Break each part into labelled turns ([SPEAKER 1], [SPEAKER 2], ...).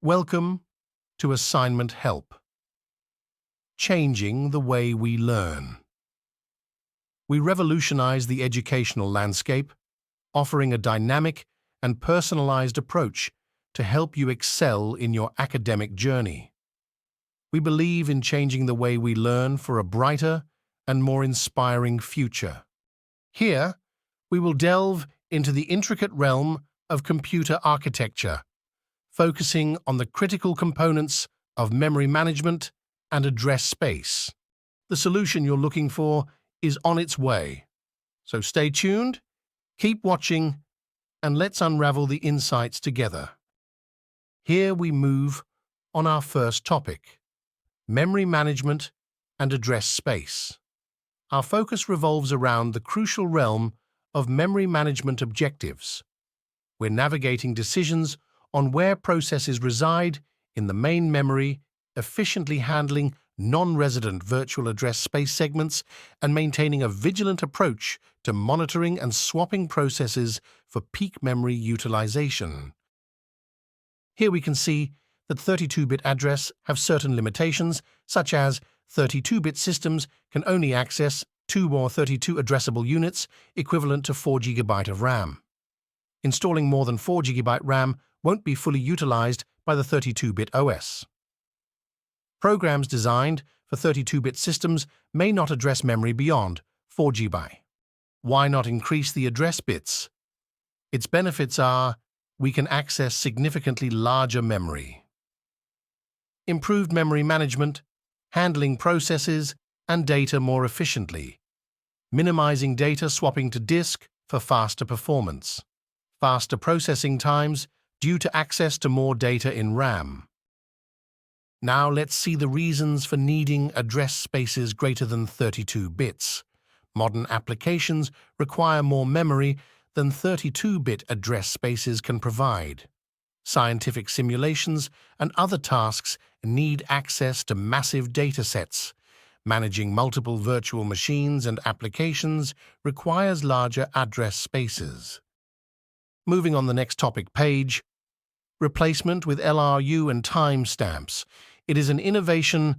[SPEAKER 1] Welcome to Assignment Help, changing the way we learn. We revolutionize the educational landscape, offering a dynamic and personalized approach to help you excel in your academic journey. We believe in changing the way we learn for a brighter and more inspiring future. Here, we will delve into the intricate realm of computer architecture, focusing on the critical components of memory management and address space. The solution you're looking for is on its way. So stay tuned, keep watching, and let's unravel the insights together. Here we move on our first topic, memory management and address space. Our focus revolves around the crucial realm of memory management objectives. We're navigating decisions on where processes reside in the main memory, efficiently handling non-resident virtual address space segments, and maintaining a vigilant approach to monitoring and swapping processes for peak memory utilization. Here we can see that 32-bit address have certain limitations, such as 32-bit systems can only access 2 or 32 addressable units, equivalent to 4 GB of RAM. Installing more than 4 GB RAM won't be fully utilized by the 32-bit OS. Programs designed for 32-bit systems may not address memory beyond 4 GB. Why not increase the address bits? Its benefits are we can access significantly larger memory, improved memory management, handling processes and data more efficiently, minimizing data swapping to disk for faster performance, faster processing times due to access to more data in RAM. Now let's see the reasons for needing address spaces greater than 32 bits. Modern applications require more memory than 32-bit address spaces can provide. Scientific simulations and other tasks need access to massive data sets. Managing multiple virtual machines and applications requires larger address spaces. Moving on the next topic page, replacement with LRU and timestamps. It is an innovation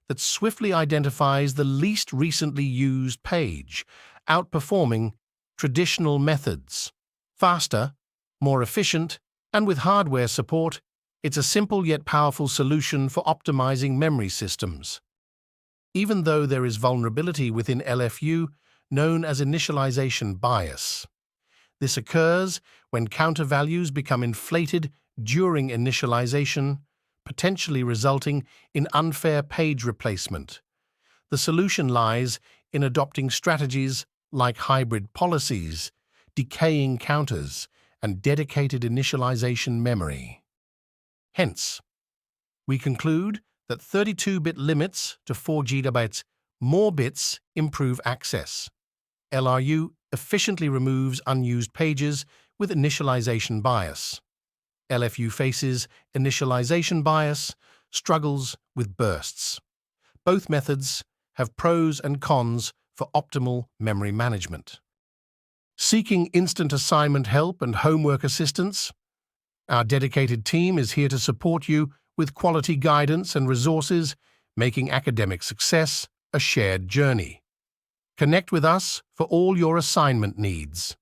[SPEAKER 1] that swiftly identifies the least recently used page, outperforming traditional methods. Faster, more efficient, and with hardware support, it's a simple yet powerful solution for optimizing memory systems. Even though there is vulnerability within LFU, known as initialization bias. This occurs when counter values become inflated during initialization, potentially resulting in unfair page replacement. The solution lies in adopting strategies like hybrid policies, decaying counters, and dedicated initialization memory. Hence, we conclude that 32-bit limits to 4 GB, more bits improve access. LRU efficiently removes unused pages with initialization bias. LFU faces initialization bias, struggles with bursts. Both methods have pros and cons for optimal memory management. Seeking instant assignment help and homework assistance? Our dedicated team is here to support you with quality guidance and resources, making academic success a shared journey. Connect with us for all your assignment needs.